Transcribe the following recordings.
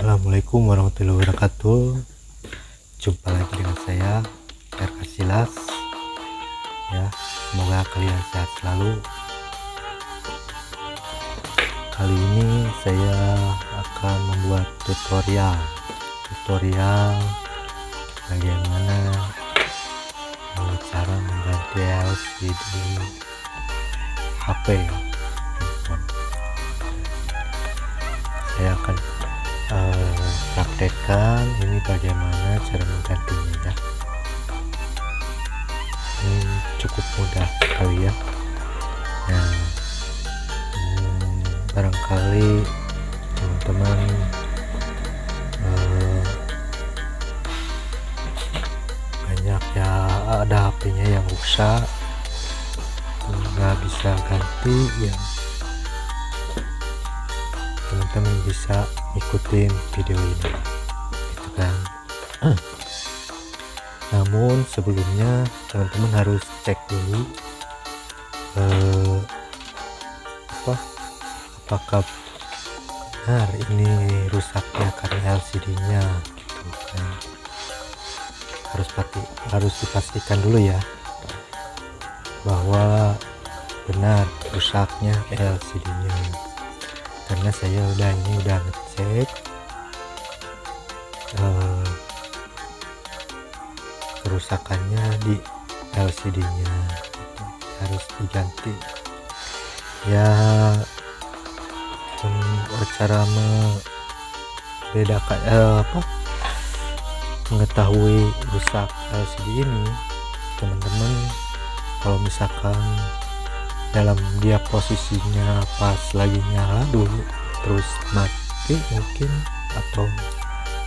Assalamualaikum warahmatullahi wabarakatuh. Jumpa lagi dengan saya RK Silas. Ya, semoga kalian sehat selalu. Kali ini saya akan membuat tutorial bagaimana cara mengganti LCD HP handphone. Saya akan praktekkan ini bagaimana cara menggantinya ya. Ini cukup mudah sekali ya. Nah, barangkali teman-teman banyak ya, ada HP-nya yang rusak nggak bisa ganti ya, teman-teman bisa ikutin video ini gitu kan. Namun sebelumnya teman-teman harus cek dulu apakah benar ini rusaknya karena LCD-nya gitu kan. Harus dipastikan dulu ya bahwa benar rusaknya LCD-nya, karena saya udah ngecek kerusakannya di LCD-nya, harus diganti ya. Cara membedakan mengetahui rusak LCD ini, teman-teman kalau misalkan dalam dia posisinya pas lagi nyala dulu terus mati mungkin, atau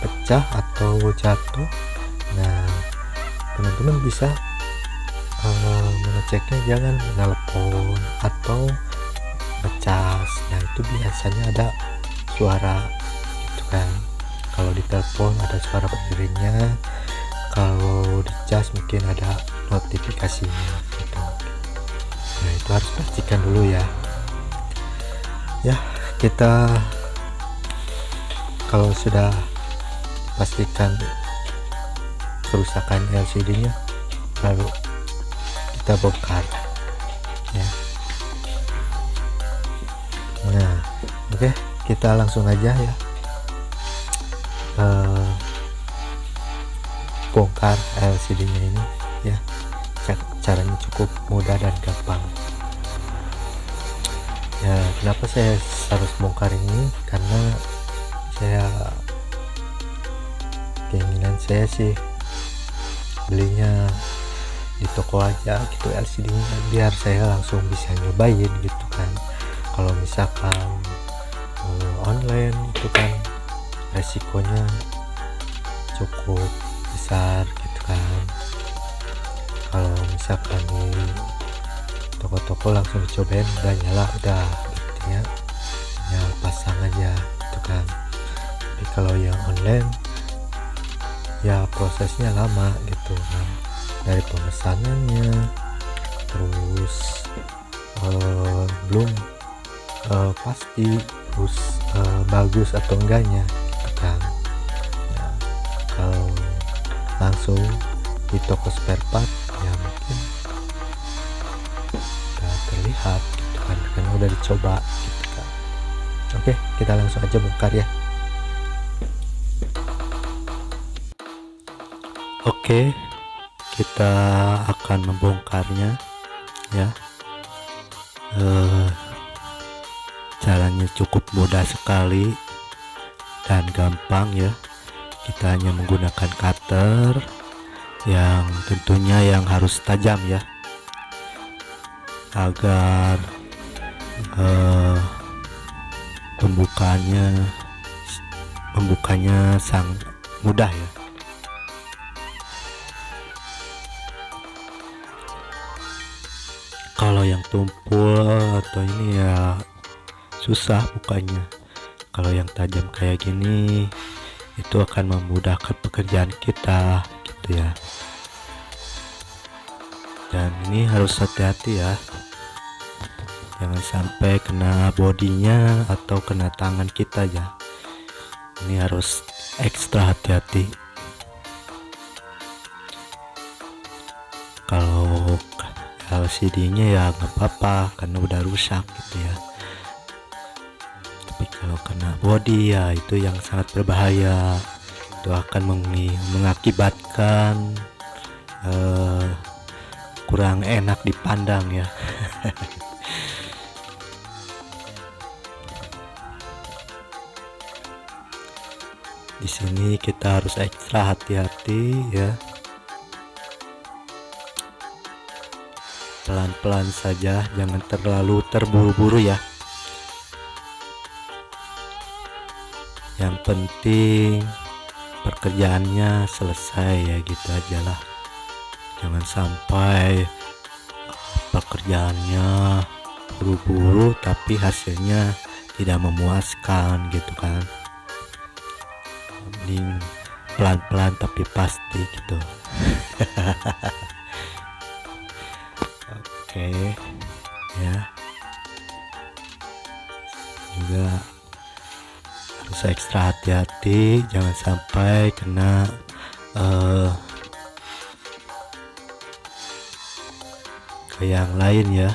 pecah atau jatuh, nah teman-teman bisa mengeceknya jangan menelepon atau ngecas. Nah itu biasanya ada suara gitu kan, kalau ditelepon ada suara berdirinya, kalau dicas mungkin ada notifikasinya gitu. Nah itu harus pastikan dulu ya. Kita kalau sudah pastikan kerusakan LCD-nya, lalu kita bongkar ya. Nah oke, kita langsung aja ya bongkar LCD-nya ini ya. Caranya cukup mudah dan gampang ya. Kenapa saya harus bongkar ini? Karena keinginan saya sih belinya di toko aja gitu LCD-nya, biar saya langsung bisa nyobain gitu kan. Kalau misalkan online itu kan resikonya cukup besar gitu kan. Kalau misalkan di toko-toko langsung dicobain udah nyala udah gitu ya, pasang aja gitu kan. Tapi kalau yang online ya prosesnya lama gitu kan, dari pemesanannya terus belum pasti terus bagus atau enggaknya gitu kan ya. Kalau langsung di toko spare part ya mungkin udah terlihat gitu kan, karena udah dicoba gitu kan. Oke, kita langsung aja bongkar ya. Oke, kita akan membongkarnya ya. Caranya cukup mudah sekali dan gampang ya. Kita hanya menggunakan cutter yang tentunya yang harus tajam ya, agar pembukanya sangat mudah ya. Kalau yang tumpul atau ini ya susah bukanya. Kalau yang tajam kayak gini itu akan memudahkan pekerjaan kita gitu ya. Dan ini harus hati-hati ya, jangan sampai kena bodinya atau kena tangan kita ya. Ini harus ekstra hati-hati. Kalau LCD-nya ya nggak apa-apa karena udah rusak gitu ya. Tapi kalau kena body ya itu yang sangat berbahaya. Itu akan mengakibatkan kurang enak dipandang ya. Di sini kita harus ekstra hati-hati ya. Pelan-pelan saja, jangan terlalu terburu-buru ya. Yang penting pekerjaannya selesai ya, gitu aja lah. Jangan sampai pekerjaannya buru-buru tapi hasilnya tidak memuaskan gitu kan. Mending pelan-pelan tapi pasti gitu. Oke ya, juga harus ekstra hati-hati, jangan sampai kena ke yang lain ya,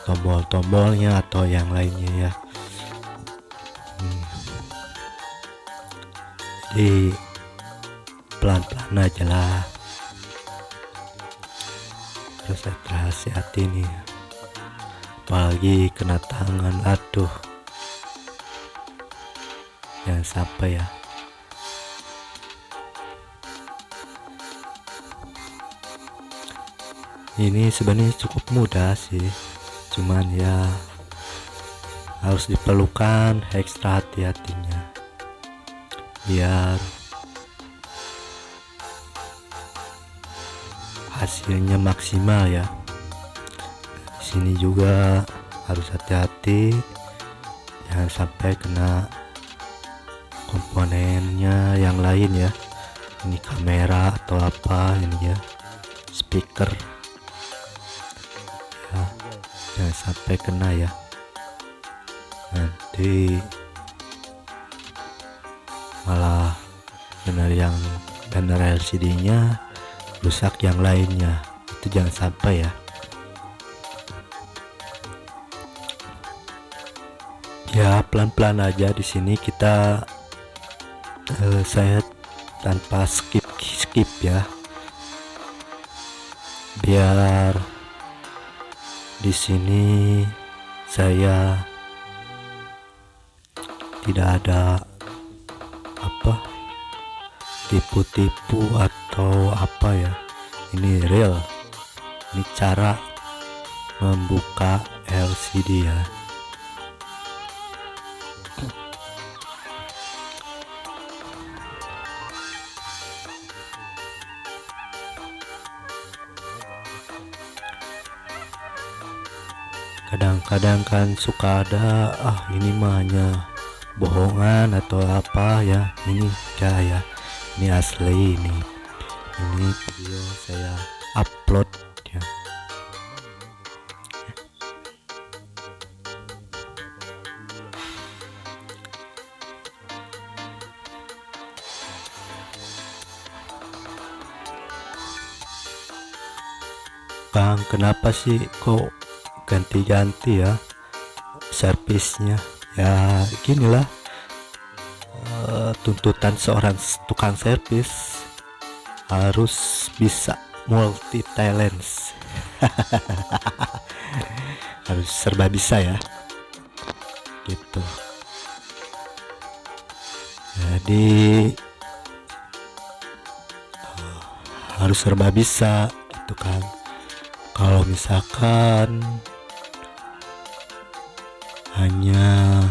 tombol-tombolnya atau yang lainnya ya. Jadi pelan-pelan aja lah, terus hati-hati nih, apalagi kena tangan, aduh jangan sampai ya. Ini sebenarnya cukup mudah sih, cuman ya harus diperlukan ekstra hati-hatinya biar hasilnya maksimal ya. Di sini juga harus hati-hati, jangan sampai kena komponennya yang lain ya. Ini kamera atau apa ini ya, speaker ya, jangan sampai kena ya, nanti malah benar LCD-nya rusak yang lainnya, itu jangan sampai ya. Ya pelan-pelan aja di sini kita saya tanpa skip ya, biar di sini saya tidak ada tipu-tipu atau apa ya. Ini real, ini cara membuka LCD ya. Kadang-kadang kan suka ada ini mah hanya bohongan atau apa ya. Ini enggak ya, ini asli, ini video saya upload ya. Bang, kenapa sih kok ganti-ganti ya servisnya? Ya ginilah tuntutan seorang tukang servis, harus bisa multi talents. Harus serba bisa ya gitu. Jadi harus serba bisa gitu kan. Kalau misalkan hanya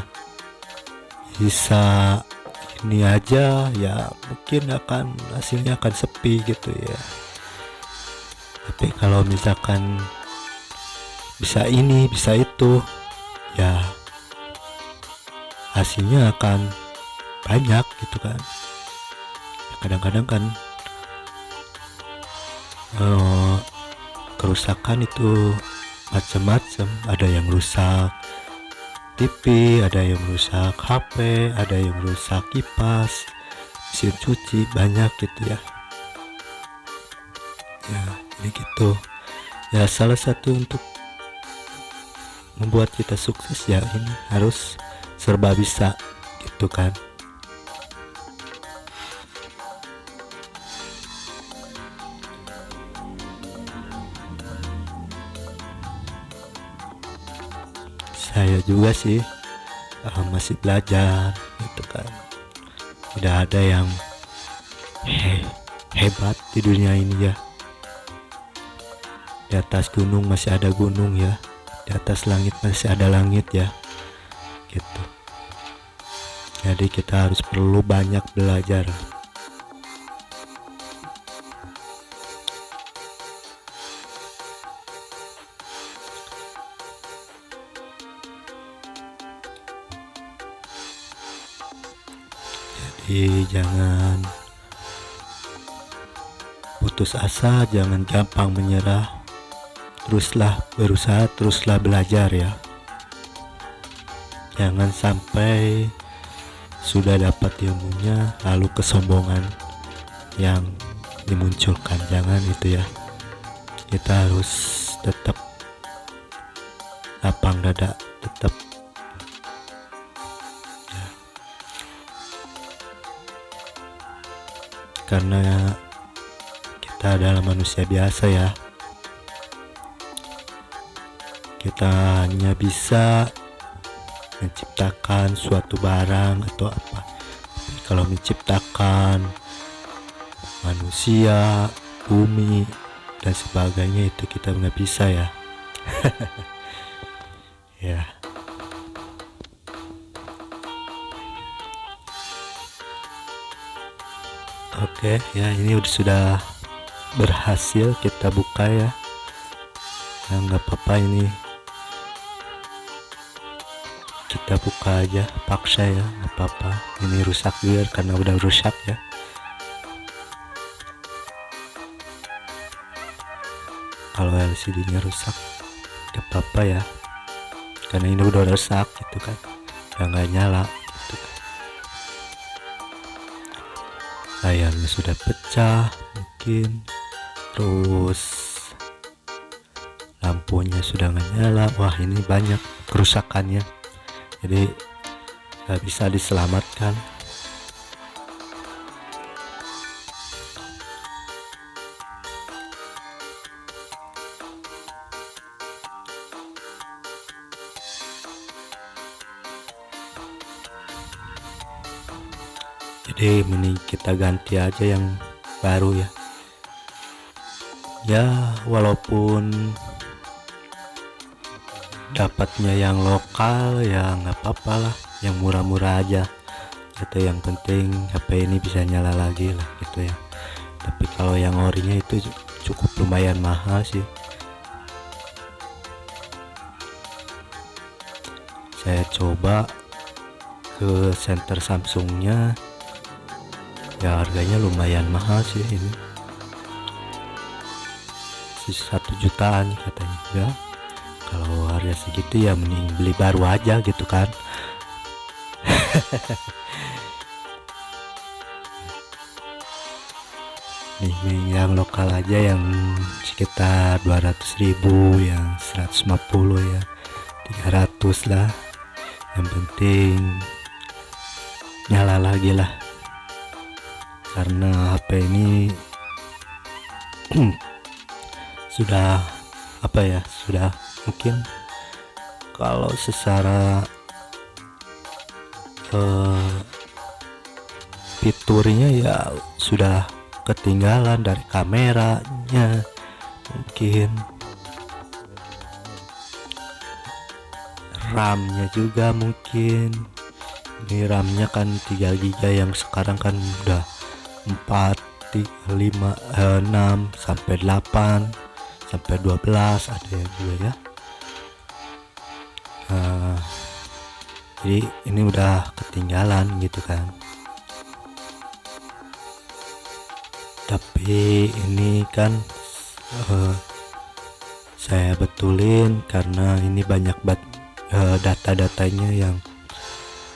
bisa ini aja ya, mungkin hasilnya akan sepi gitu ya. Tapi kalau misalkan bisa ini bisa itu ya, hasilnya akan banyak gitu kan. Kadang-kadang kan kerusakan itu macam-macam, ada yang rusak TV, ada yang rusak HP, ada yang rusak kipas, mesin cuci, banyak gitu ya. Ya, jadi gitu. Ya, salah satu untuk membuat kita sukses ya ini harus serba bisa gitu kan. Saya juga sih masih belajar gitu kan. Tidak ada yang hebat di dunia ini ya. Di atas gunung masih ada gunung ya, di atas langit masih ada langit ya, gitu. Jadi kita harus perlu banyak belajar. Jadi jangan putus asa, jangan gampang menyerah. Teruslah berusaha, teruslah belajar ya. Jangan sampai sudah dapat ilmunya lalu kesombongan yang dimunculkan, jangan itu ya. Kita harus tetap lapang dada, tetap ya. Karena kita adalah manusia biasa ya. Kita hanya bisa menciptakan suatu barang atau apa. Kalau menciptakan manusia, bumi dan sebagainya itu kita nggak bisa ya. Ya. Oke ya, ini sudah berhasil kita buka ya. Ya nggak apa-apa, ini kita buka aja, paksa ya, nggak apa-apa. Ini rusak juga karena udah rusak ya. Kalau LCD-nya rusak nggak apa-apa ya, karena ini udah rusak gitu kan, udah nggak nyala gitu kan. Layarnya sudah pecah mungkin, terus lampunya sudah nggak nyala. Wah, ini banyak kerusakannya, jadi nggak bisa diselamatkan. Jadi mending kita ganti aja yang baru ya. Ya walaupun dapatnya yang lokal ya nggak apa-apa lah, yang murah-murah aja gitu. Yang penting HP ini bisa nyala lagi lah gitu ya. Tapi kalau yang orinya itu cukup lumayan mahal sih. Saya coba ke center Samsungnya ya, harganya lumayan mahal sih ini, 1 jutaan katanya ya. Kalau harga segitu ya mending beli baru aja gitu kan. Nih yang lokal aja yang sekitar 200.000, yang 150 ya, 300 lah. Yang penting nyala lagi lah, karena HP ini sudah apa ya, sudah mungkin kalau secara fiturnya ya sudah ketinggalan dari kameranya, mungkin RAM-nya juga mungkin. Ini RAM-nya kan 3 GB, yang sekarang kan udah 4, 5, 6 sampai 8 sampai 12 ada ya juga ya. Jadi ini udah ketinggalan gitu kan. Tapi ini kan saya betulin karena ini banyak data-datanya yang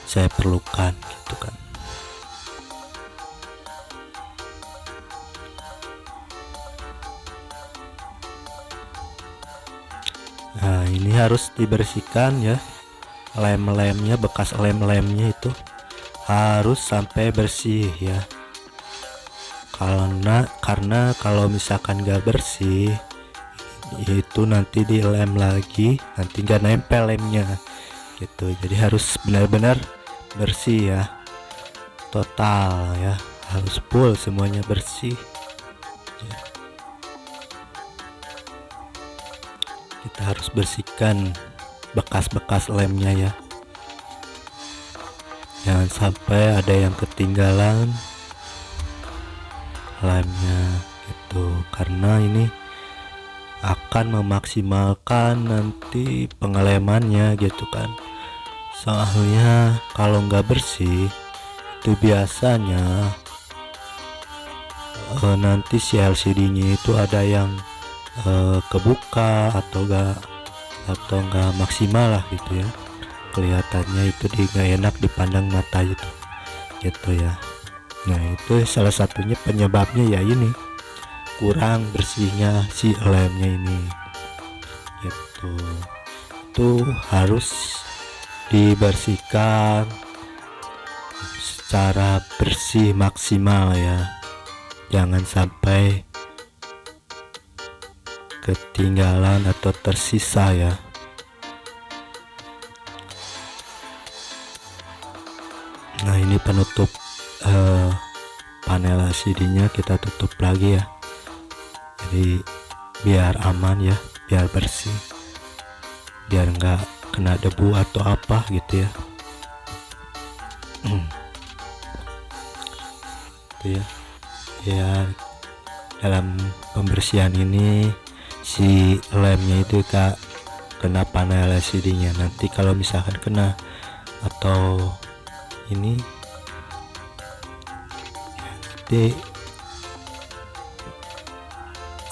saya perlukan gitu kan. Nah, ini harus dibersihkan ya, lem-lemnya, bekas lem-lemnya itu harus sampai bersih ya. Karena kalau misalkan gak bersih itu nanti dilem lagi, nanti gak nempel lemnya gitu. Jadi harus benar-benar bersih ya, total ya, harus full semuanya bersih ya. Kita harus bersihkan bekas-bekas lemnya ya, jangan sampai ada yang ketinggalan lemnya gitu, karena ini akan memaksimalkan nanti pengelemannya gitu kan. Soalnya kalau nggak bersih itu biasanya nanti si LCD-nya itu ada yang kebuka atau nggak maksimal lah gitu ya, kelihatannya itu nggak enak dipandang mata gitu ya. Nah, itu salah satunya penyebabnya ya ini, kurang bersihnya si lemnya ini gitu. Itu harus dibersihkan secara bersih maksimal ya, jangan sampai ketinggalan atau tersisa ya. Nah, ini penutup panel LCD-nya kita tutup lagi ya, jadi biar aman ya, biar bersih, biar nggak kena debu atau apa gitu ya. Itu ya, biar dalam pembersihan ini si lemnya itu tak kena panel LCD-nya. Nanti kalau misalkan kena atau ini nanti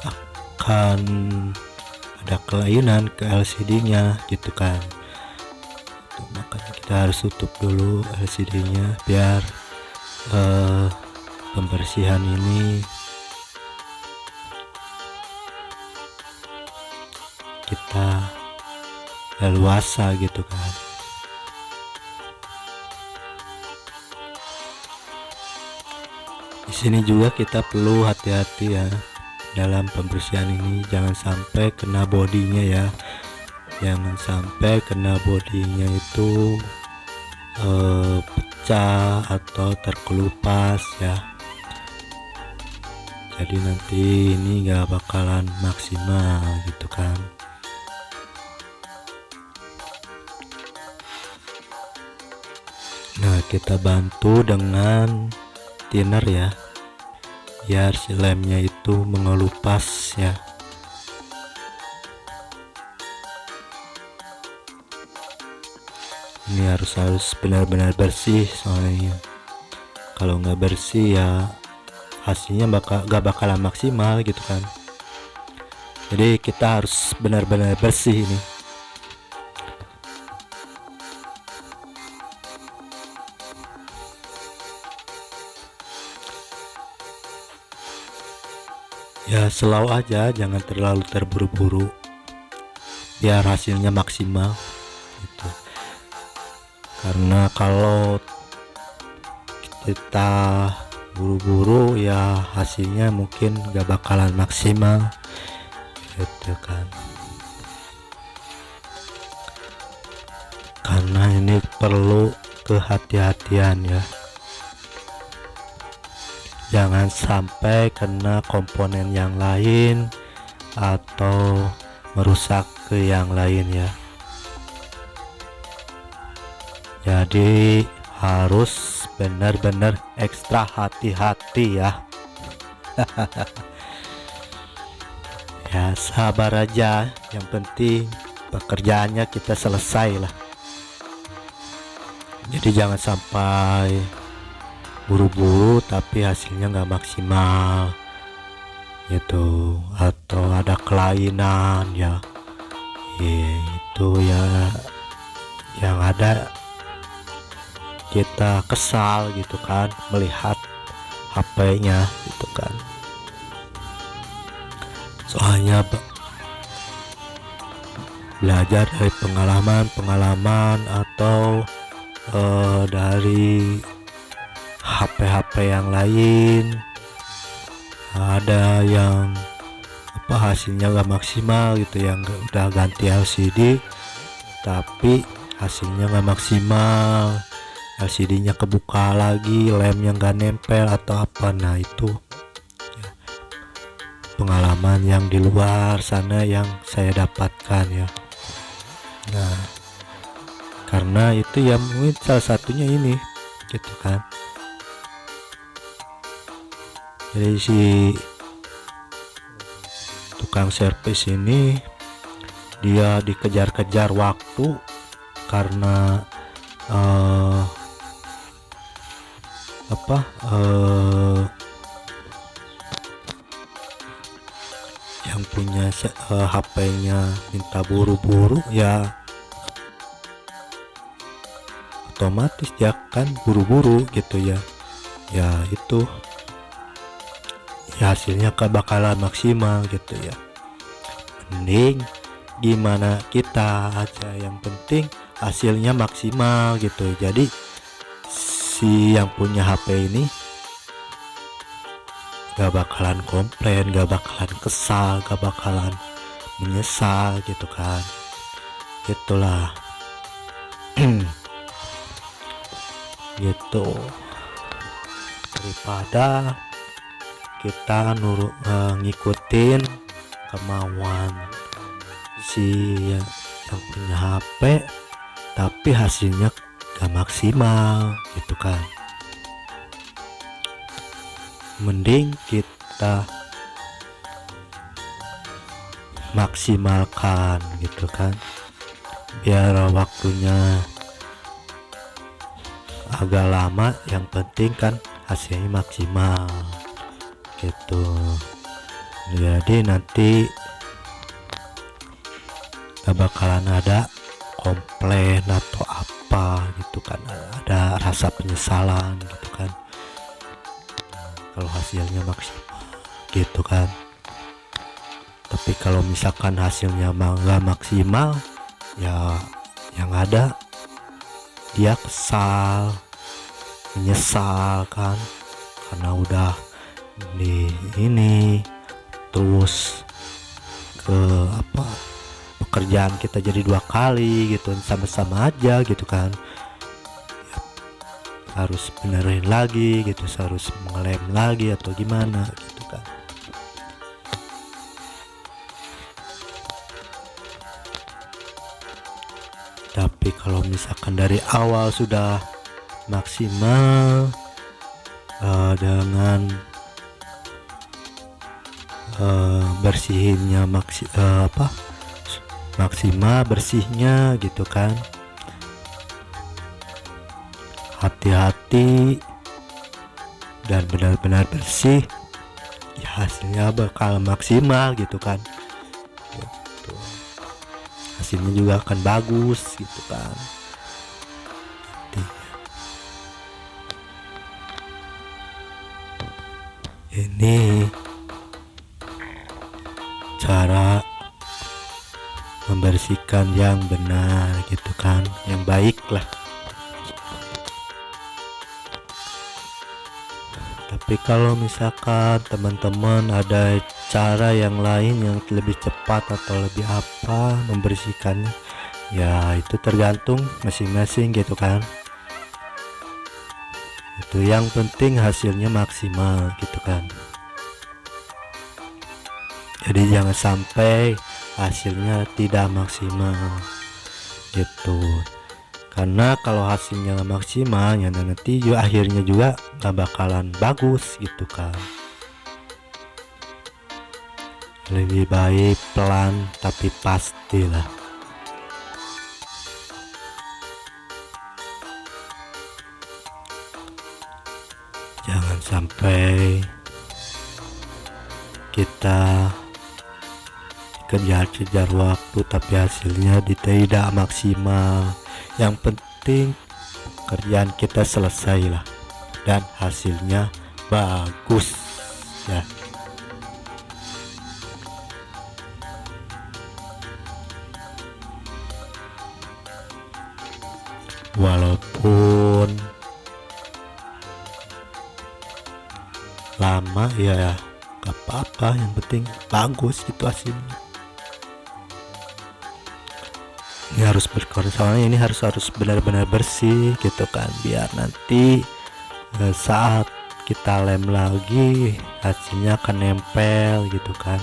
akan ada kelainan ke LCD-nya gitu kan. Makanya kita harus tutup dulu LCD-nya biar pembersihan ini kita leluasa gitu kan. Di sini juga kita perlu hati-hati ya dalam pembersihan ini, jangan sampai kena bodinya ya, jangan sampai kena bodinya itu pecah atau terkelupas ya. Jadi nanti ini gak bakalan maksimal gitu kan. Nah, kita bantu dengan thinner ya, biar si lemnya itu mengelupas ya. Ini harus benar-benar bersih, soalnya kalau nggak bersih ya hasilnya gak bakalan maksimal gitu kan. Jadi kita harus benar-benar bersih ini. Ya slow aja, jangan terlalu terburu-buru biar hasilnya maksimal gitu. Karena kalau kita buru-buru ya hasilnya mungkin gak bakalan maksimal gitu kan. Karena ini perlu kehati-hatian ya, jangan sampai kena komponen yang lain atau merusak ke yang lain ya. Jadi harus benar-benar ekstra hati-hati ya. Ya sabar aja, yang penting pekerjaannya kita selesai lah. Jadi jangan sampai buru-buru tapi hasilnya nggak maksimal gitu, atau ada kelainan ya. Itu ya yang ada kita kesal gitu kan melihat HP-nya gitu kan. Soalnya belajar dari pengalaman atau dari HP-HP yang lain, ada yang hasilnya gak maksimal gitu, yang udah ganti LCD tapi hasilnya gak maksimal, LCD-nya kebuka lagi, lemnya gak nempel atau apa. Nah itu ya, pengalaman yang di luar sana yang saya dapatkan ya. Nah karena itu ya mungkin salah satunya ini gitu kan. Jadi si tukang servis ini dia dikejar-kejar waktu karena yang punya HP-nya minta buru-buru ya, otomatis dia kan buru-buru gitu ya. Ya itu ya hasilnya bakalan maksimal gitu ya. Mending gimana kita aja, yang penting hasilnya maksimal gitu. Jadi si yang punya HP ini gak bakalan komplain, gak bakalan kesal, gak bakalan menyesal gitu kan. Itulah gitu, daripada kita ngikutin kemauan si yang punya HP tapi hasilnya gak maksimal gitu kan. Mending kita maksimalkan gitu kan, biar waktunya agak lama, yang penting kan hasilnya maksimal gitu. Jadi nanti gak bakalan ada komplain atau apa gitu kan, ada rasa penyesalan gitu kan kalau hasilnya maksimal gitu kan. Tapi kalau misalkan hasilnya gak maksimal ya yang ada dia kesal, menyesal kan, karena udah di ini terus ke pekerjaan kita jadi 2 kali gitu, sama-sama aja gitu kan ya, harus benerin lagi gitu, harus mengelem lagi atau gimana gitu kan. Tapi kalau misalkan dari awal sudah maksimal dengan bersihinnya maksimal bersihnya gitu kan, hati-hati dan benar-benar bersih ya, hasilnya bakal maksimal gitu kan gitu. Hasilnya juga akan bagus gitu kan. Ini cara membersihkan yang benar gitu kan, yang baik lah. Tapi kalau misalkan teman-teman ada cara yang lain yang lebih cepat atau lebih apa membersihkannya, ya itu tergantung masing-masing gitu kan. Itu yang penting hasilnya maksimal gitu kan. Jadi jangan sampai hasilnya tidak maksimal gitu, karena kalau hasilnya maksimal ya nanti juga akhirnya juga gak bakalan bagus gitu kan. Lebih baik pelan tapi pastilah. Jangan sampai kita kejar-kejar waktu tapi hasilnya tidak maksimal, Yang penting kerjaan kita selesai lah dan hasilnya bagus ya. Walaupun lama ya gak apa-apa, yang penting bagus gitu hasilnya. Ini harus berkorban, soalnya ini harus benar-benar bersih gitu kan, biar nanti saat kita lem lagi hasilnya akan nempel gitu kan,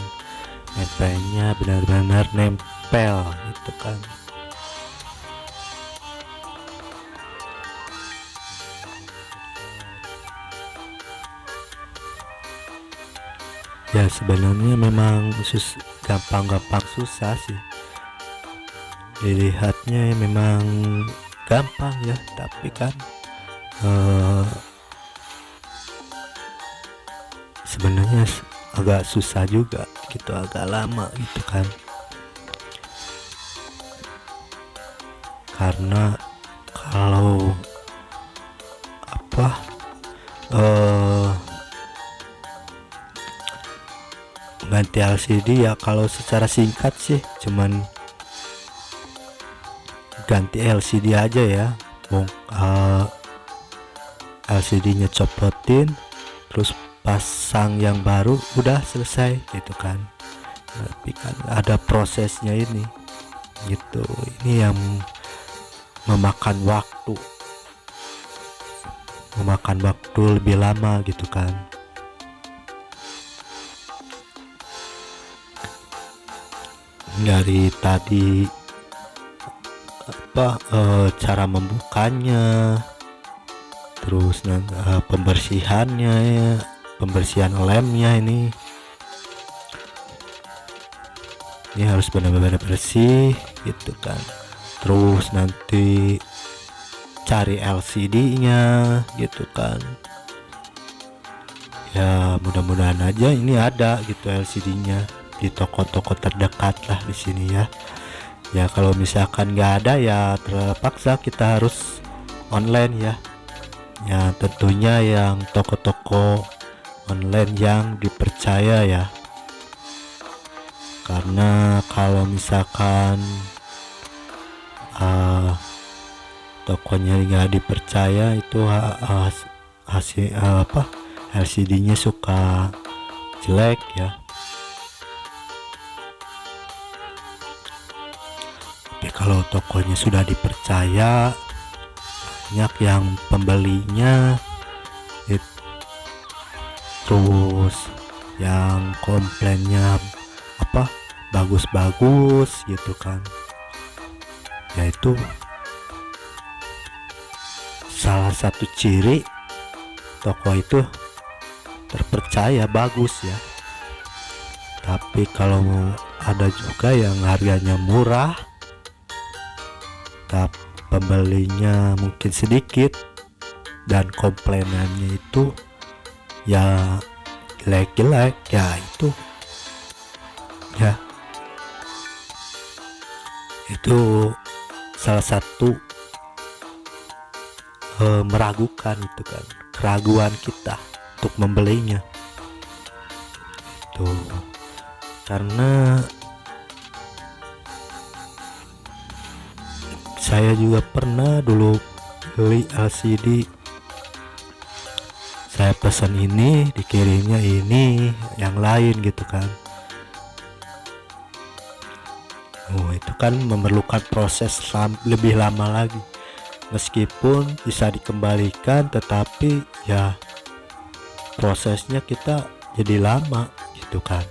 nempelnya benar-benar nempel gitu kan. Ya sebenarnya memang gampang-gampang susah sih, dilihatnya memang gampang ya, tapi kan sebenarnya agak susah juga gitu, agak lama gitu kan, karena kalau apa ganti LCD ya, kalau secara singkat sih cuman ganti LCD aja ya, LCD-nya copotin terus pasang yang baru, udah selesai gitu kan. Tapi kan ada prosesnya ini gitu, ini yang memakan waktu lebih lama gitu kan. Dari tadi cara membukanya, terus pembersihannya ya, pembersihan lemnya ini harus benar-benar bersih gitu kan. Terus nanti cari LCD-nya gitu kan. Ya mudah-mudahan aja ini ada gitu LCD-nya di toko-toko terdekat lah di sini ya. Ya kalau misalkan nggak ada ya terpaksa kita harus online ya. Ya tentunya yang toko-toko online yang dipercaya ya. Karena kalau misalkan tokonya nggak dipercaya itu hasil LCD-nya suka jelek ya. Tapi kalau tokonya sudah dipercaya, banyak yang pembelinya, terus yang komplainnya bagus-bagus gitu kan, yaitu salah satu ciri toko itu terpercaya, bagus ya. Tapi kalau ada juga yang harganya murah tapi pembelinya mungkin sedikit dan komplainannya itu ya jelek-jelek ya, itu salah satu meragukan itu kan, keraguan kita untuk membelinya tuh. Karena saya juga pernah dulu beli LCD, saya pesan ini dikirimnya ini yang lain gitu kan. Itu kan memerlukan proses lebih lama lagi, meskipun bisa dikembalikan tetapi ya prosesnya kita jadi lama gitu kan.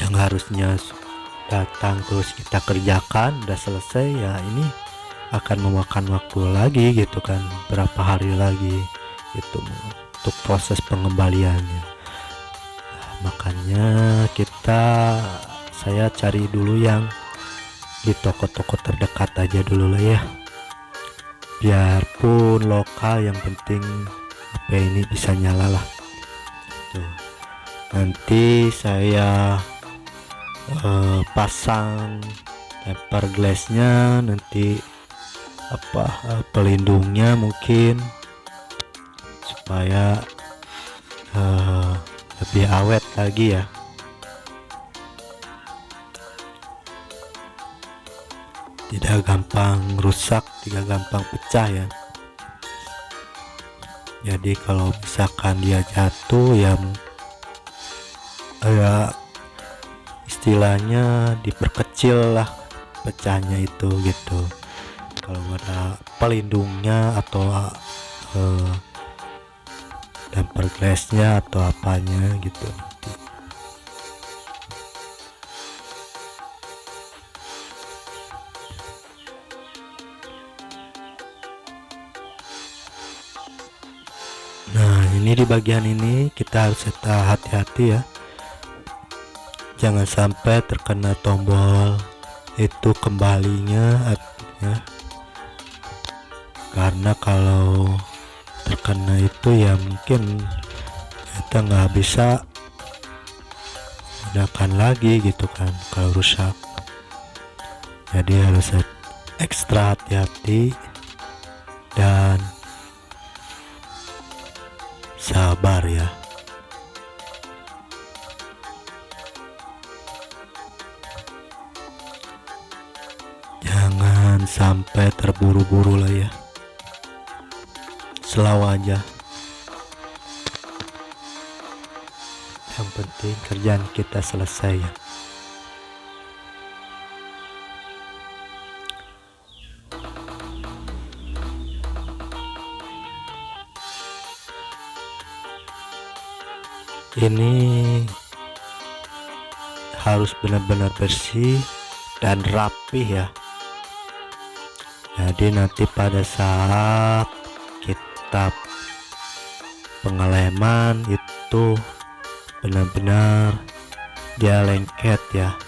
Yang harusnya datang terus kita kerjakan udah selesai ya, ini akan memakan waktu lagi gitu kan, berapa hari lagi gitu untuk proses pengembaliannya. Makanya saya cari dulu yang di toko-toko terdekat aja dulu lah ya, biarpun lokal, yang penting HP ini bisa nyala lah tuh. Nanti saya pasang lempar glassnya, nanti pelindungnya mungkin supaya lebih awet lagi ya. Tidak gampang rusak, tidak gampang pecah ya. Jadi kalau misalkan dia jatuh ya istilahnya diperkecil lah pecahnya itu gitu. Kalau ada pelindungnya atau damper glassnya atau apanya gitu. Nah, ini di bagian ini kita harus hati-hati ya, jangan sampai terkena tombol itu kembalinya ya. Karena kalau terkena itu ya mungkin kita nggak bisa gunakan lagi gitu kan kalau rusak. Jadi harus ekstra hati-hati dan sabar ya. Jangan sampai terburu-buru lah ya, slow aja. Yang penting kerjaan kita selesai ya. Ini harus benar-benar bersih dan rapih ya. Jadi nanti pada saat kita pengeleman itu benar-benar dia lengket ya.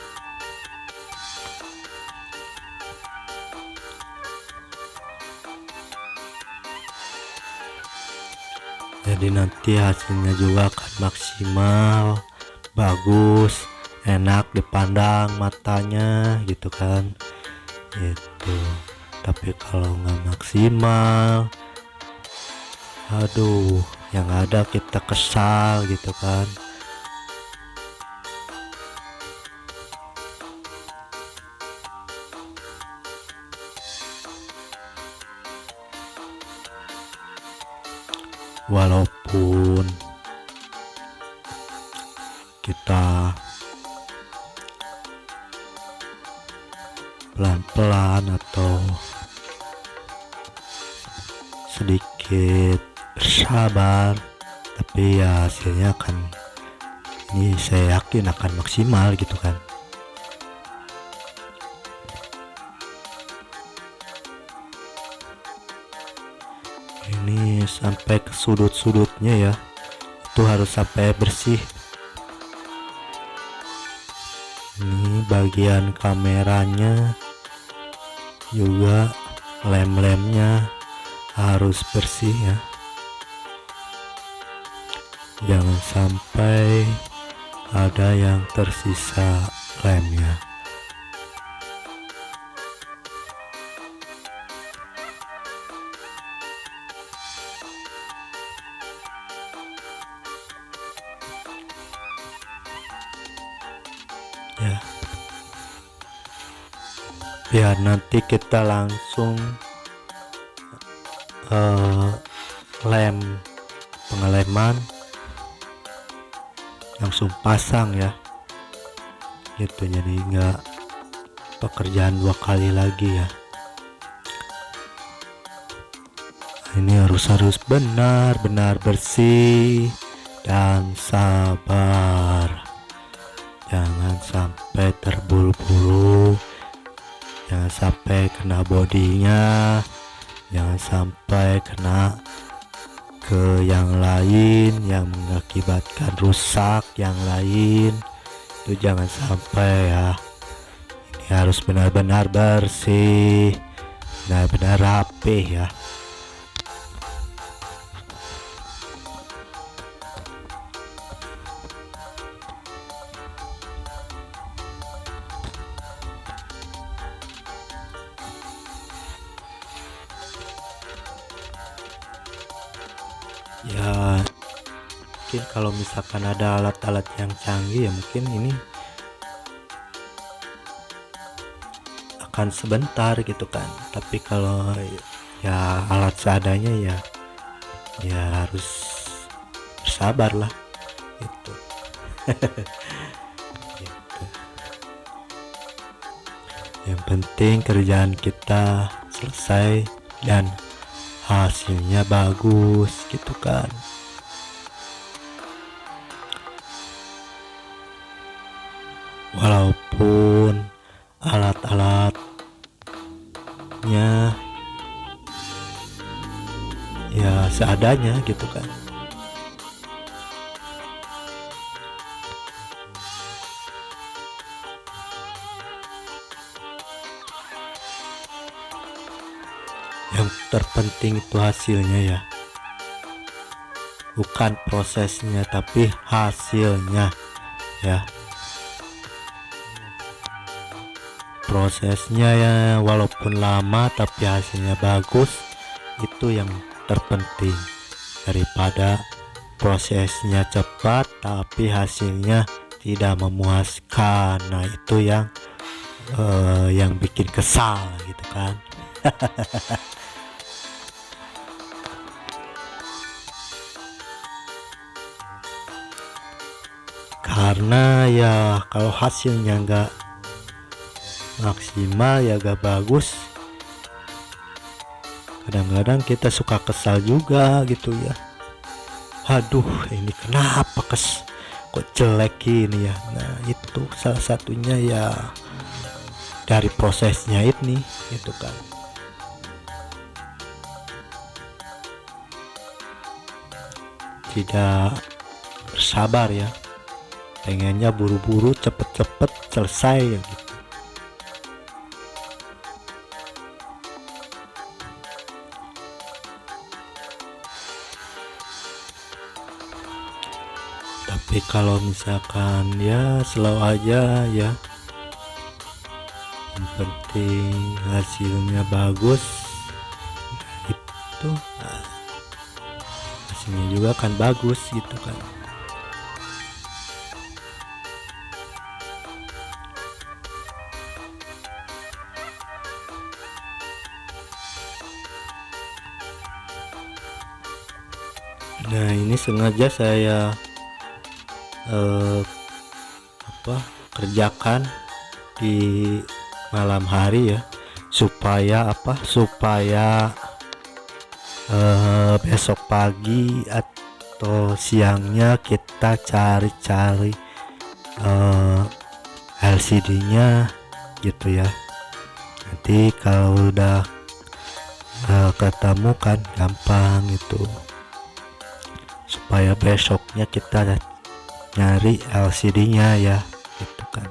Jadi nanti hasilnya juga akan maksimal, bagus, enak dipandang matanya gitu kan. Itu. Tapi kalau nggak maksimal, aduh, yang ada kita kesal gitu kan. Walaupun kita pelan-pelan atau sedikit bersabar, tapi ya hasilnya akan, ini saya yakin akan maksimal gitu kan. Ini sampai ke sudut-sudutnya ya, itu harus sampai bersih. Ini bagian kameranya juga, lem-lemnya harus bersih ya, jangan sampai ada yang tersisa lemnya. Ya, biar nanti kita langsung lem pengeleman langsung pasang ya gitu, jadi nggak pekerjaan dua kali lagi ya. Ini harus benar-benar bersih dan sabar. Jangan sampai terburu-buru, jangan sampai kena bodinya, jangan sampai kena ke yang lain yang mengakibatkan rusak yang lain, itu jangan sampai ya. Ini harus benar-benar bersih, benar-benar rapih ya. Ya mungkin kalau misalkan ada alat-alat yang canggih ya mungkin ini akan sebentar gitu kan, tapi kalau ya alat seadanya ya harus bersabar lah itu. Gitu. Yang penting kerjaan kita selesai dan hasilnya bagus gitu kan. Walaupun alat-alatnya ya seadanya gitu kan. Yang terpenting itu hasilnya ya, bukan prosesnya tapi hasilnya ya. Prosesnya ya walaupun lama tapi hasilnya bagus, itu yang terpenting daripada prosesnya cepat tapi hasilnya tidak memuaskan. Nah itu yang bikin kesal gitu kan. Karena ya kalau hasilnya nggak maksimal ya gak bagus, kadang-kadang kita suka kesal juga gitu ya. Aduh ini kenapa kok jelek ini ya. Nah itu salah satunya ya dari prosesnya ini gitu kan. Tidak bersabar ya, pengennya buru-buru cepet-cepet selesai ya gitu. Tapi kalau misalkan ya slow aja ya, yang penting hasilnya bagus, itu hasilnya juga kan bagus gitu kan. Nah ini sengaja saya kerjakan di malam hari ya, supaya besok pagi atau siangnya kita cari-cari LCD-nya gitu ya. Nanti kalau udah ketemu kan gampang gitu, supaya besoknya kita nyari LCD-nya ya gitu kan.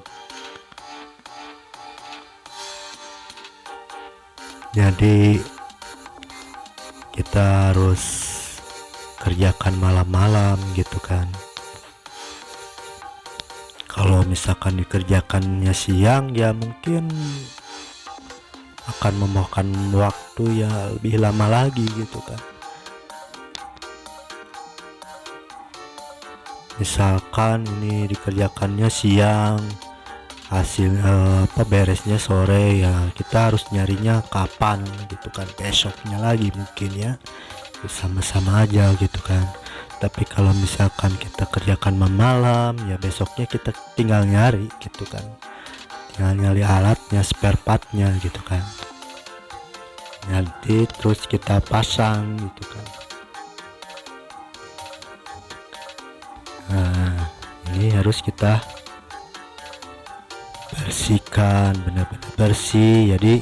Jadi kita harus kerjakan malam-malam gitu kan. Kalau misalkan dikerjakannya siang ya mungkin akan memakan waktu ya lebih lama lagi gitu kan. Misalkan ini dikerjakannya siang, hasil beresnya sore ya, kita harus nyarinya kapan gitu kan, besoknya lagi mungkin ya, sama-sama aja gitu kan. Tapi kalau misalkan kita kerjakan malam ya, besoknya kita tinggal nyari gitu kan, tinggal nyari alatnya, spare partnya gitu kan, nanti terus kita pasang gitu kan. Nah ini harus kita bersihkan benar-benar bersih, jadi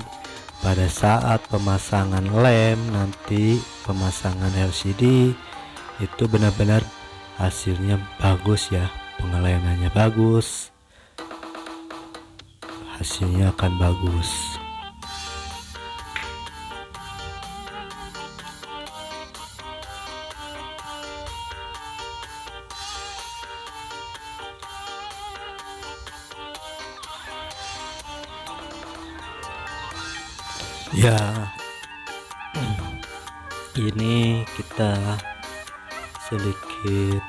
pada saat pemasangan lem, nanti pemasangan LCD itu benar-benar hasilnya bagus ya, pengelenannya bagus, hasilnya akan bagus. Ya ini kita sedikit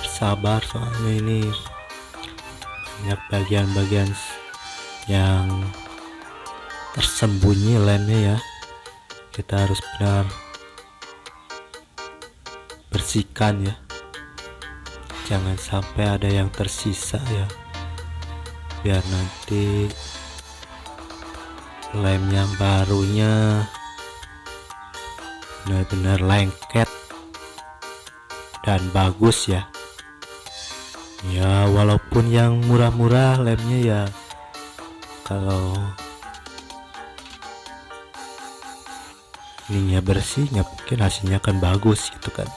bersabar, soalnya ini banyak bagian-bagian yang tersembunyi lemnya ya. Kita harus benar bersihkan ya, jangan sampai ada yang tersisa ya, biar nanti lem yang barunya benar-benar lengket dan bagus ya. Ya walaupun yang murah-murah lemnya ya, kalau ininya bersih ya mungkin hasilnya akan bagus gitu kan.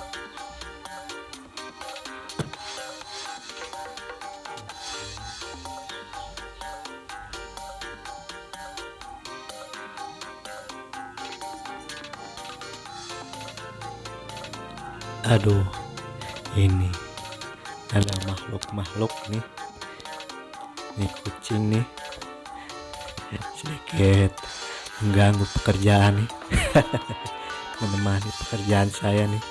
Aduh, ini ada makhluk nih kucing nih, sedikit mengganggu pekerjaan nih. Menemani pekerjaan saya nih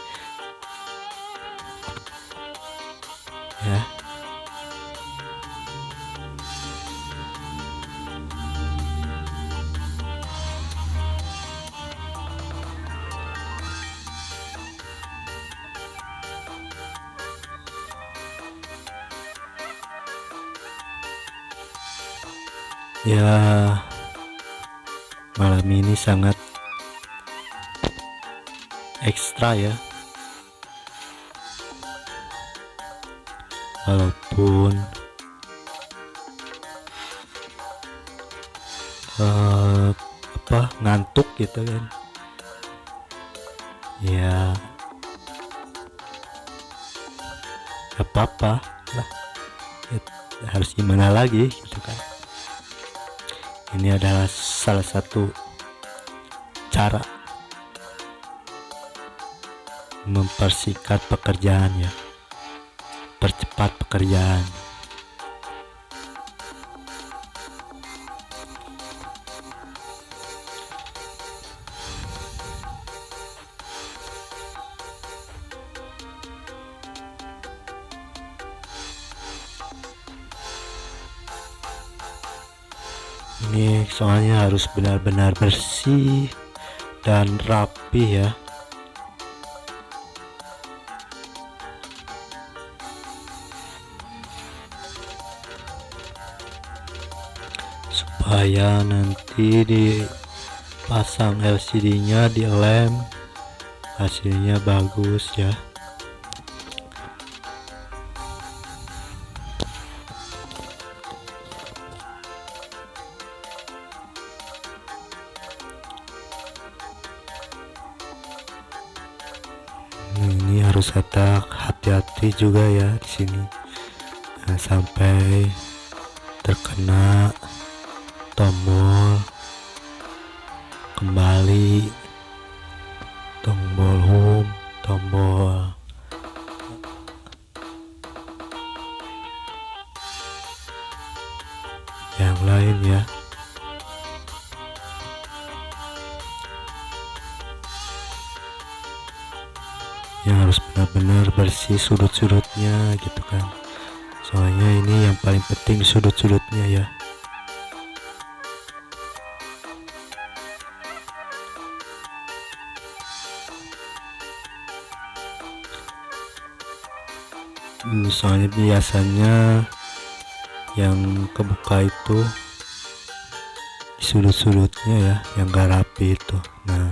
ya. Ya malam ini sangat ekstra ya, walaupun ngantuk gitu kan ya, gak apa-apa lah ya, harus gimana lagi gitu kan. Ini adalah salah satu cara mempersingkat pekerjaan ya, percepat pekerjaan. Ini soalnya harus benar-benar bersih dan rapi ya. Supaya nanti dipasang LCD-nya di lem hasilnya bagus ya. Ini harus hati-hati juga ya di sini, nah, sampai terkena tombol kembali, tombol home, tombol yang lain ya. Yang harus benar-benar bersih sudut-sudutnya gitu kan, soalnya ini yang paling penting sudut-sudutnya ya. Soalnya biasanya yang kebuka itu di sudut-sudutnya ya, yang gak rapi itu. Nah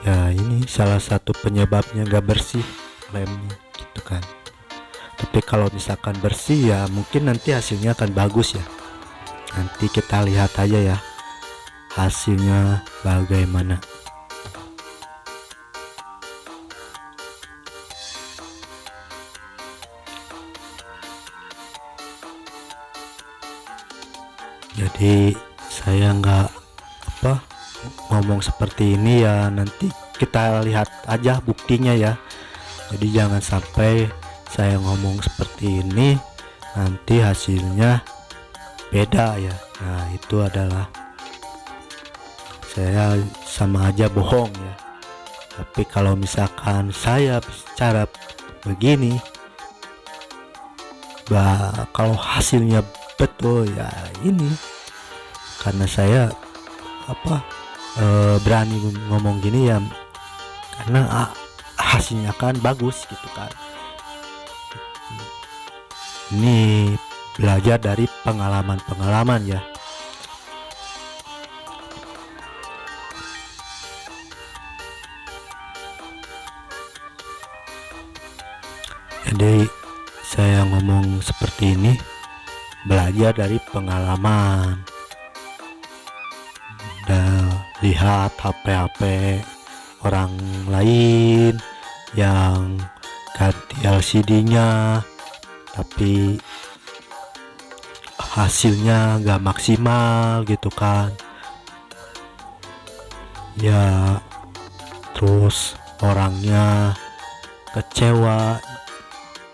ya ini salah satu penyebabnya gak bersih lemnya gitu kan. Tapi kalau misalkan bersih ya mungkin nanti hasilnya akan bagus ya. Nanti kita lihat aja ya hasilnya bagaimana. Jadi saya nggak ngomong seperti ini ya, nanti kita lihat aja buktinya ya. Jadi jangan sampai saya ngomong seperti ini nanti hasilnya beda ya. Nah itu adalah saya sama aja bohong ya. Tapi kalau misalkan saya bicara begini, kalau hasilnya betul ya ini, karena saya berani ngomong gini ya karena hasilnya kan bagus gitu kan. Ini belajar dari pengalaman ya. Jadi saya ngomong seperti ini belajar dari pengalaman. Dan lihat HP orang lain yang ganti LCD-nya tapi hasilnya gak maksimal gitu kan ya, terus orangnya kecewa,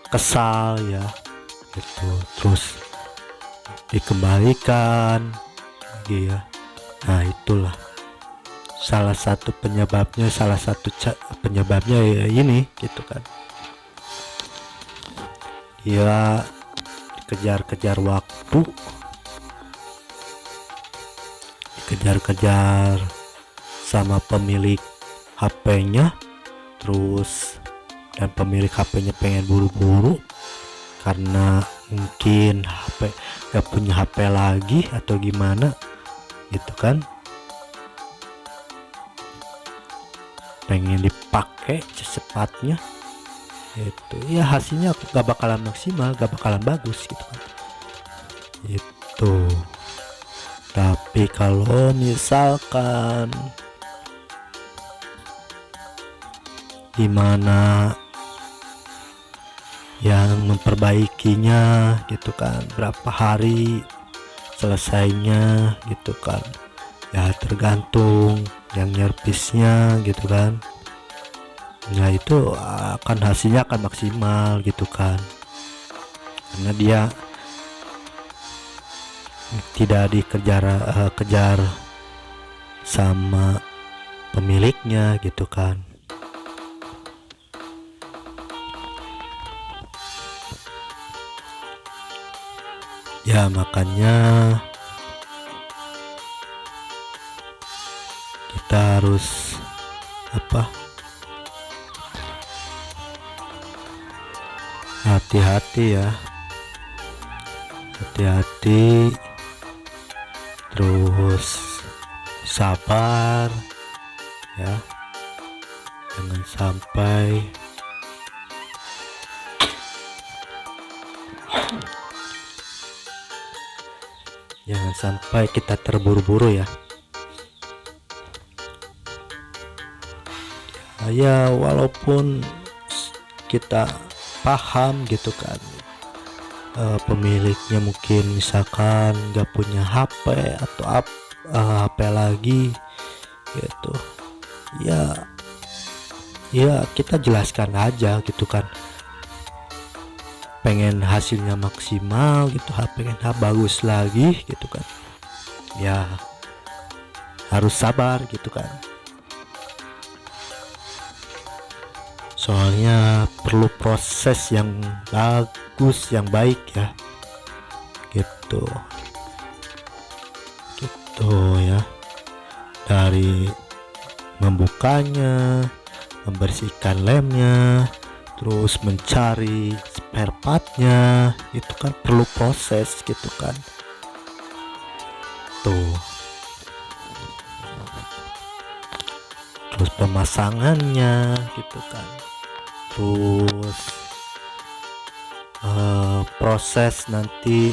kesal ya gitu, terus dikembalikan lagi ya. Nah itulah salah satu penyebabnya ya ini gitu kan. Dia dikejar-kejar waktu, dikejar-kejar sama pemilik HP-nya, terus dan pemilik HP-nya pengen buru-buru karena mungkin gak punya HP lagi atau gimana gitu kan, pengen dipakai secepatnya itu ya, hasilnya gak bakalan maksimal, gak bakalan bagus gitu kan itu. Tapi kalau misalkan dimana yang memperbaikinya gitu kan, berapa hari selesainya gitu kan ya, tergantung yang nyerpisnya gitu kan. Nah itu akan hasilnya akan maksimal gitu kan, karena dia tidak kejar sama pemiliknya gitu kan. Ya makanya kita harus hati-hati ya, hati-hati, terus sabar ya, jangan sampai kita terburu-buru ya. Ya walaupun kita paham gitu kan, pemiliknya mungkin misalkan gak punya HP atau HP lagi gitu ya kita jelaskan aja gitu kan, pengen hasilnya maksimal gitu, pengen bagus lagi gitu kan ya, harus sabar gitu kan, soalnya perlu proses yang bagus, yang baik ya gitu ya, dari membukanya, membersihkan lemnya, terus mencari spare partnya, itu kan perlu proses gitu kan tuh. Terus pemasangannya gitu kan, terus proses nanti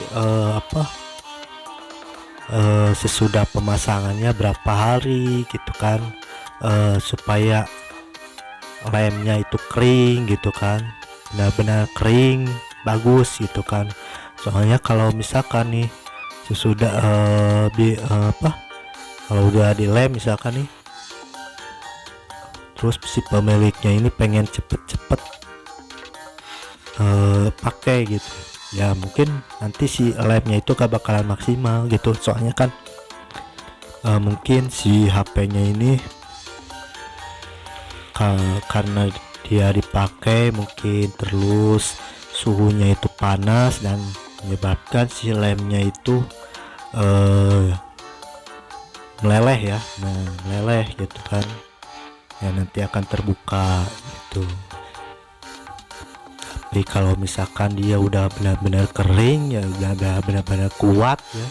sesudah pemasangannya berapa hari gitu kan, supaya lemnya itu kering gitu kan, benar-benar kering bagus gitu kan. Soalnya kalau misalkan nih sesudah kalau udah di lem misalkan nih, terus si pemiliknya ini pengen cepet-cepet pakai gitu ya, mungkin nanti si lemnya itu gak bakalan maksimal gitu, soalnya kan mungkin si HP-nya ini karena dia dipakai mungkin terus suhunya itu panas dan menyebabkan si lemnya itu meleleh ya. Nah, meleleh gitu kan ya, nanti akan terbuka gitu. Tapi kalau misalkan dia udah benar-benar kering ya, udah benar-benar kuat ya,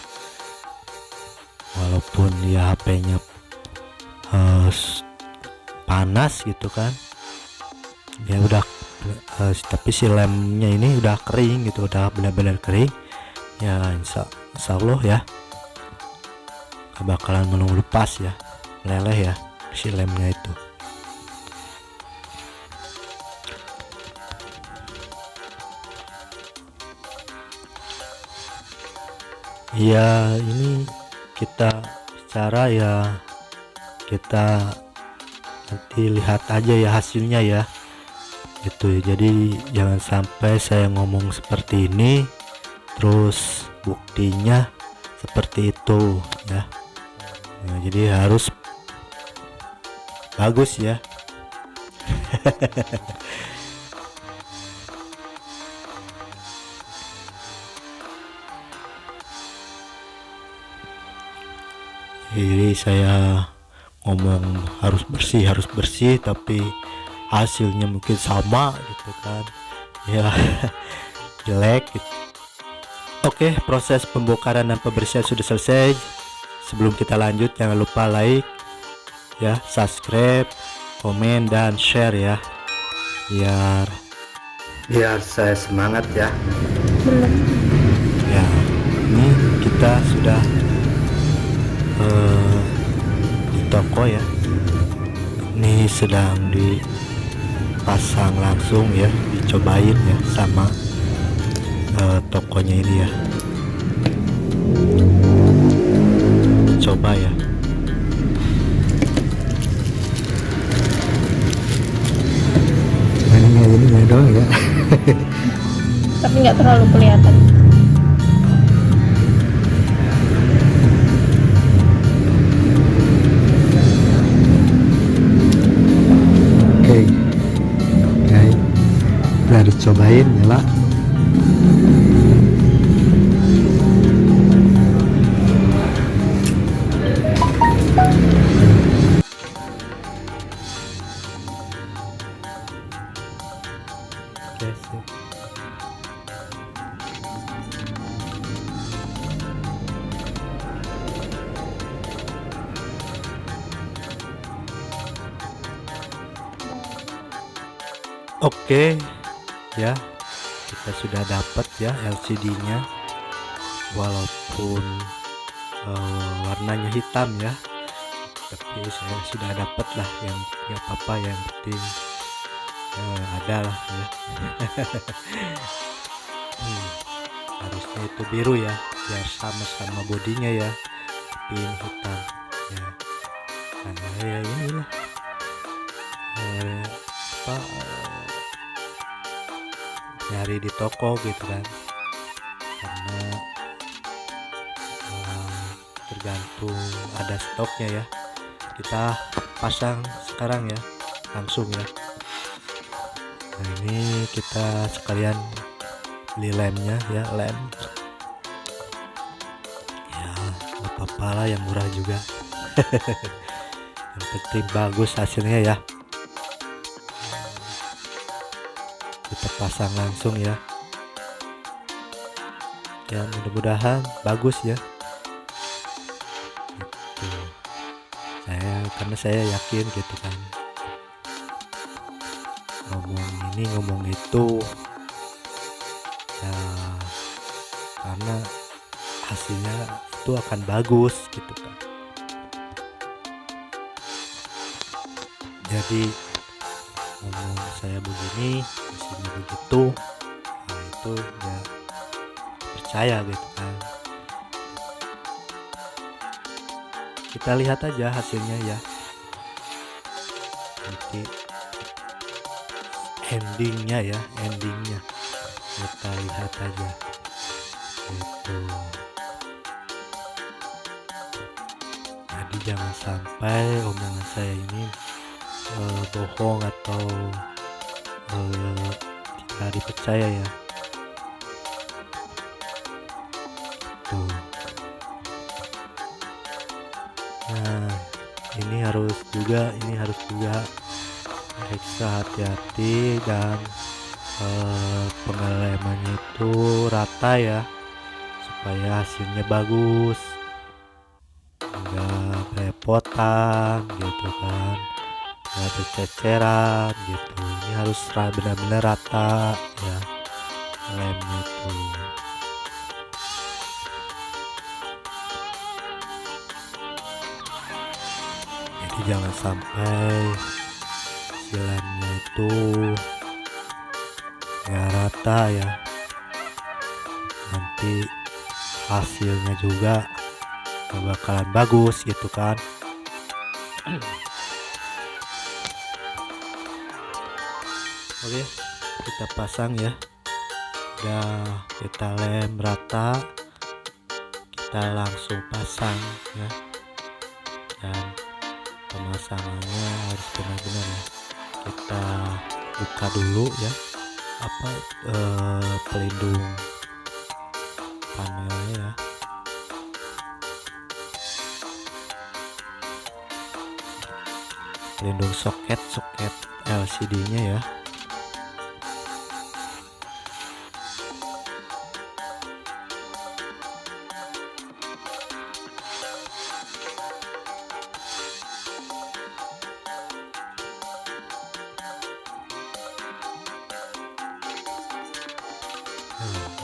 walaupun ya HP-nya panas gitu kan ya udah, tapi si lemnya ini udah kering gitu, udah benar-benar kering ya, insya Allah ya gak bakalan lepas ya, meleleh ya si lemnya itu. Ya ini kita bicara ya, kita nanti lihat aja ya hasilnya ya gitu. Jadi jangan sampai saya ngomong seperti ini terus buktinya seperti itu ya. Nah, jadi harus bagus ya. Jadi saya ngomong harus bersih tapi hasilnya mungkin sama gitu kan ya, jelek gitu. Oke, proses pembongkaran dan pembersihan sudah selesai. Sebelum kita lanjut jangan lupa like ya, subscribe, komen dan share ya, biar saya semangat ya. Ya, ini kita sudah di toko ya, ini sedang dipasang langsung ya, dicobain ya sama tokonya ini ya, coba ya. Ini doang ya. Tapi nggak terlalu kelihatan. Oke, guys, udah dicobain nyala. Oke ya, kita sudah dapat ya LCD-nya, walaupun warnanya hitam ya, tapi saya sudah dapat lah, yang ya apa yang penting ada lah ya. Harusnya itu biru ya, biar sama-sama bodinya ya, tapi ini hitam ya, karena ya inilah nyari di toko gitu kan, karena tergantung ada stoknya ya, kita pasang sekarang ya langsung ya. Nah, ini kita sekalian beli lemnya ya, lem ya, gak apa-apa lah, yang murah juga. Yang penting bagus hasilnya ya, kita pasang langsung ya, ya mudah-mudahan bagus ya gitu. Karena saya yakin gitu kan, ngomong ini ngomong itu ya, karena hasilnya itu akan bagus gitu kan. Jadi ngomong saya begini, hasilnya begitu, nah itu ya percaya gitu kan. Kita lihat aja hasilnya ya, nanti endingnya kita lihat aja gitu. Jadi jangan sampai omongan saya ini bohong atau tidak dipercaya ya. Tuh. Nah, ini harus juga periksa hati-hati dan pengelemannya itu rata ya, supaya hasilnya bagus, nggak berepotan gitu kan, nggak berceceran gitu. Ini harus benar-benar rata ya lemnya itu. Jadi jangan sampai silamnya itu nggak rata ya, nanti hasilnya juga gak bakalan bagus gitu kan. Oke, kita pasang ya, udah kita lem rata, kita langsung pasang ya. Dan pemasangannya harus benar-benar ya, kita buka dulu ya pelindung panelnya ya. Pelindung soket LCD-nya ya.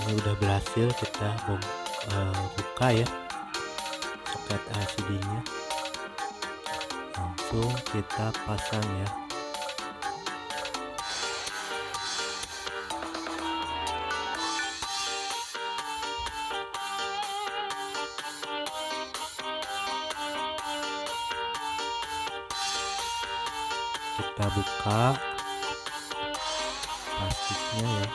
Ini udah berhasil kita buka ya soket LCD-nya. Langsung kita pasang ya. Kita buka plastiknya ya.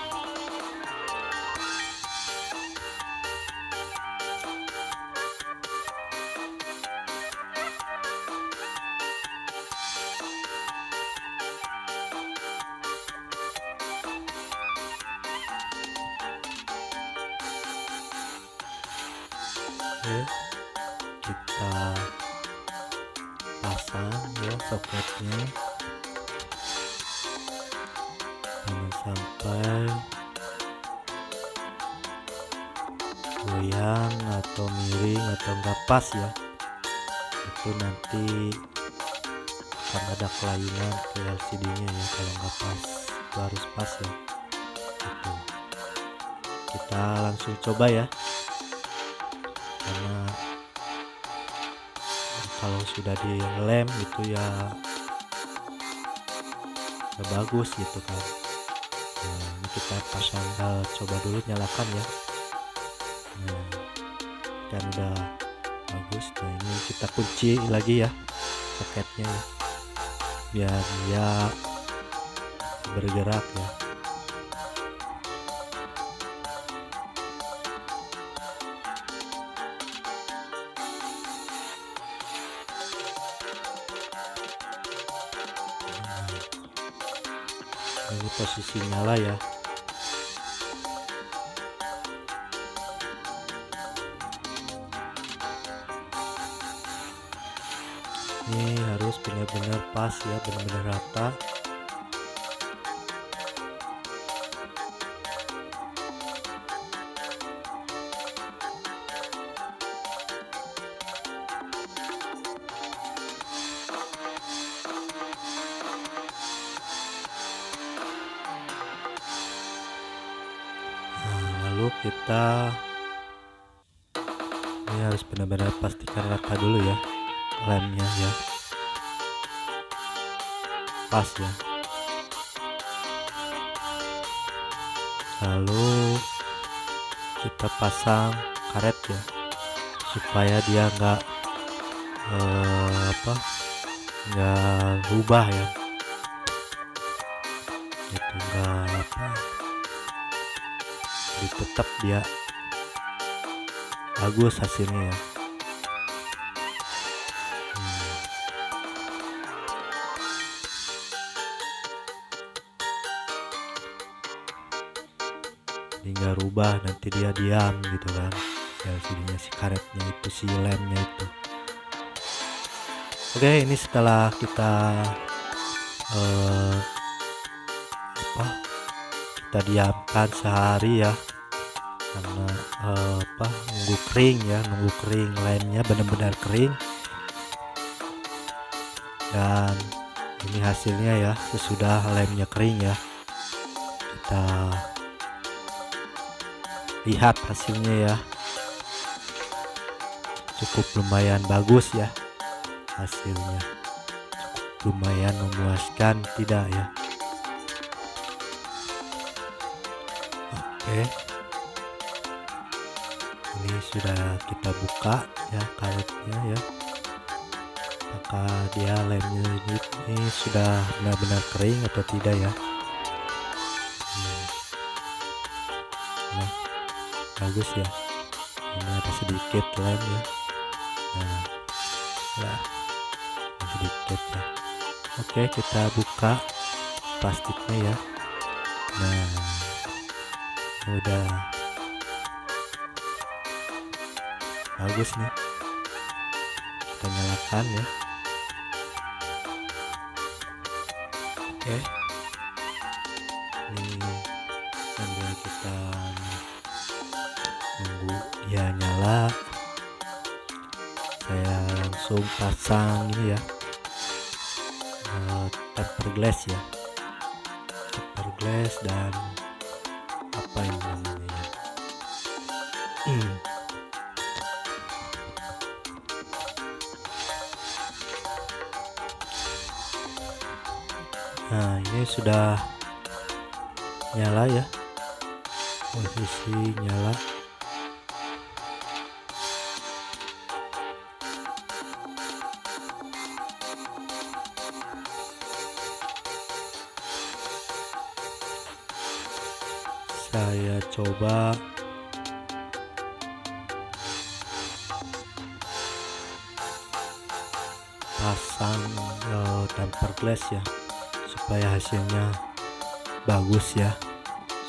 Oke, kita pasang ya soketnya, jangan sampai goyang atau miring atau nggak pas ya, itu nanti akan ada kelainan ke LCD-nya ya kalau nggak pas. Itu harus pas ya gitu. Kita langsung coba ya, karena kalau sudah dilem itu ya gak bagus gitu kan. Nah, ini kita pasang, coba dulu nyalakan ya. Nah, kan udah bagus. Nah, ini kita kunci lagi ya soketnya ya, biar dia bergerak ya. Ini posisi nyala ya. Ini harus benar-benar pas ya, benar-benar rata. Lalu kita ini harus benar-benar pastikan rata dulu ya lemnya ya, pas ya. Lalu kita pasang karet ya, supaya dia nggak berubah ya, itu jadi tetap dia bagus hasilnya ya. jadi nggak rubah, nanti dia diam gitu kan, si LCD-nya, si karetnya itu, si lemnya itu. Oke, ini setelah kita eh, apa kita diamkan sehari ya, karena nunggu kering ya, nunggu kering lemnya benar-benar kering. Dan ini hasilnya ya, sesudah lemnya kering ya, kita lihat hasilnya ya, cukup lumayan bagus ya hasilnya, cukup lumayan memuaskan tidak ya. Oke, ini sudah kita buka ya karetnya ya, apakah dia lemnya ini sudah benar-benar kering atau tidak ya. Nah, bagus ya, ini ada sedikit lem ya, nah ya sedikit ya. Oke, kita buka plastiknya ya. Nah, udah bagus nih, kita nyalakan ya. Oke, ini sambil kita nunggu dia nyala, saya langsung pasang ini ya, tempered glass ya, tempered glass dan apa ini namanya ya, nah ini sudah nyala ya, posisi nyala. Saya coba pasang tempered glass ya, supaya hasilnya bagus ya,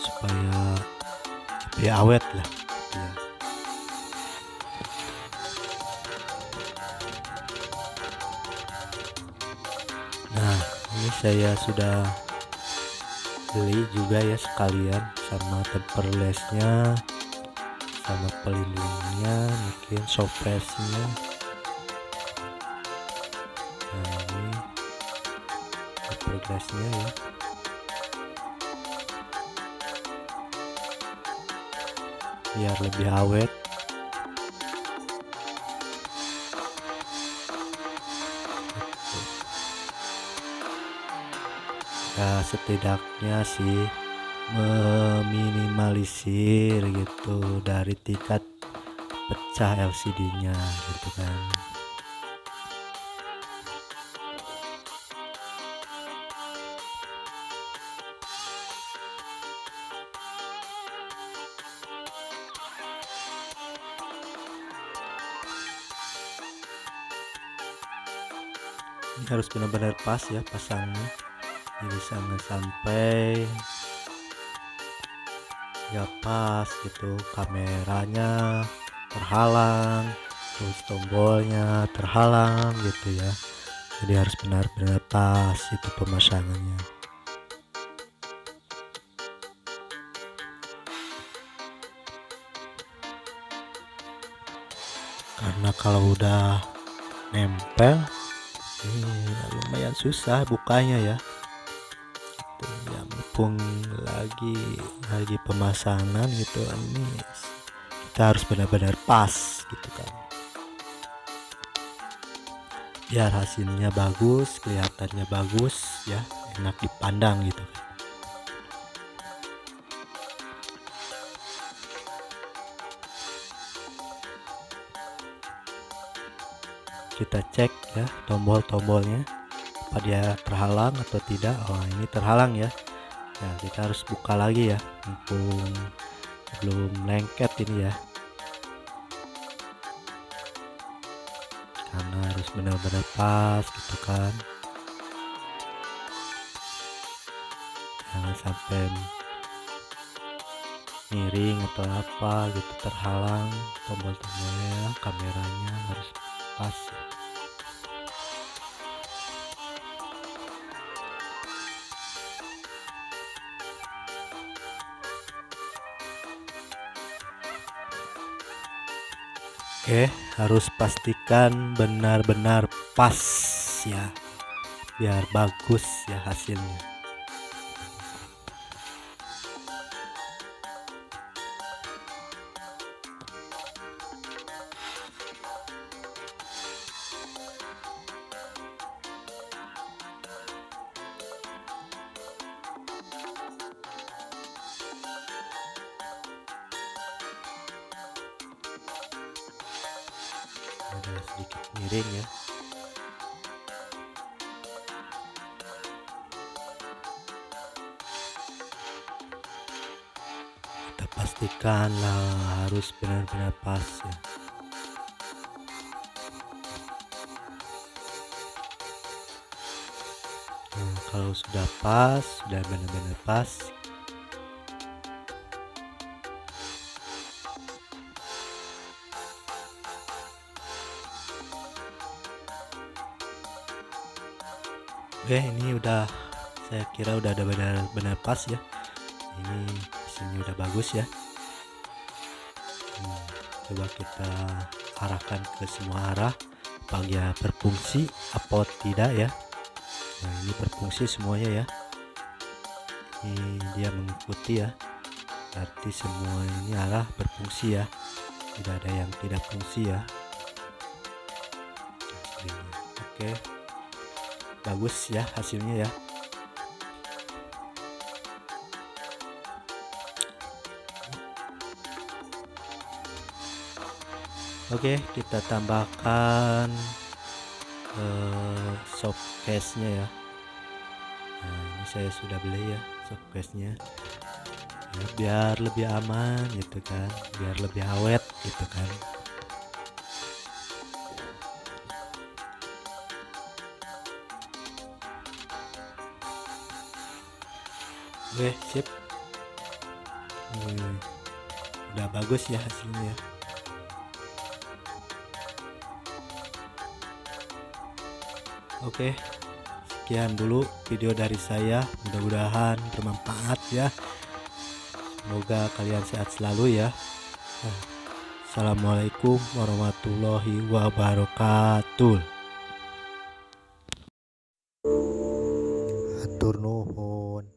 supaya lebih awet lah ya. Nah, ini saya sudah beli juga ya sekalian sama tempered glassnya, sama pelindungnya, mungkin surface-nya. Nah, ini tempered glassnya ya, biar lebih awet. Ya setidaknya sih meminimalisir gitu dari tingkat pecah LCD-nya gitu kan. Ini harus benar-benar pas ya pasangnya, jadi jangan sampai ya pas gitu, kameranya terhalang, terus tombolnya terhalang gitu ya, jadi harus benar-benar pas itu pemasangannya. Karena kalau udah nempel ini lumayan susah bukanya ya, gitu ya, mumpung lagi pemasangan gitu, ini kita harus benar-benar pas gitu kan, biar hasilnya bagus, kelihatannya bagus ya, enak dipandang gitu kan. Kita cek ya tombol-tombolnya, apa dia terhalang atau tidak. Oh, ini terhalang ya. Nah, kita harus buka lagi ya, mumpung belum lengket ini ya, karena harus benar-benar pas gitu kan, jangan sampai miring atau apa gitu, terhalang tombol-tombolnya, kameranya harus pas. Oke, harus pastikan benar-benar pas ya, biar bagus ya hasilnya. Ada sedikit miring ya. Kita pastikan lah harus benar-benar pas ya. Nah, kalau sudah pas, sudah benar-benar pas, oke, ini udah, saya kira udah ada benar-benar pas ya. Ini hasilnya udah bagus ya. Coba kita arahkan ke semua arah, apakah dia berfungsi apa tidak ya. Nah, ini berfungsi semuanya ya. Ini dia mengikuti ya, berarti semua ini arah berfungsi ya, tidak ada yang tidak fungsi ya. Oke, bagus ya hasilnya ya. Oke, kita tambahkan soft case-nya ya. Nah, ini saya sudah beli ya soft case-nya ya, biar lebih aman gitu kan, biar lebih awet gitu kan. Oke, sip. Udah bagus ya hasilnya. Oke, sekian dulu video dari saya, mudah-mudahan bermanfaat ya. Semoga kalian sehat selalu ya. Assalamualaikum warahmatullahi wabarakatuh. Hatur nuhun.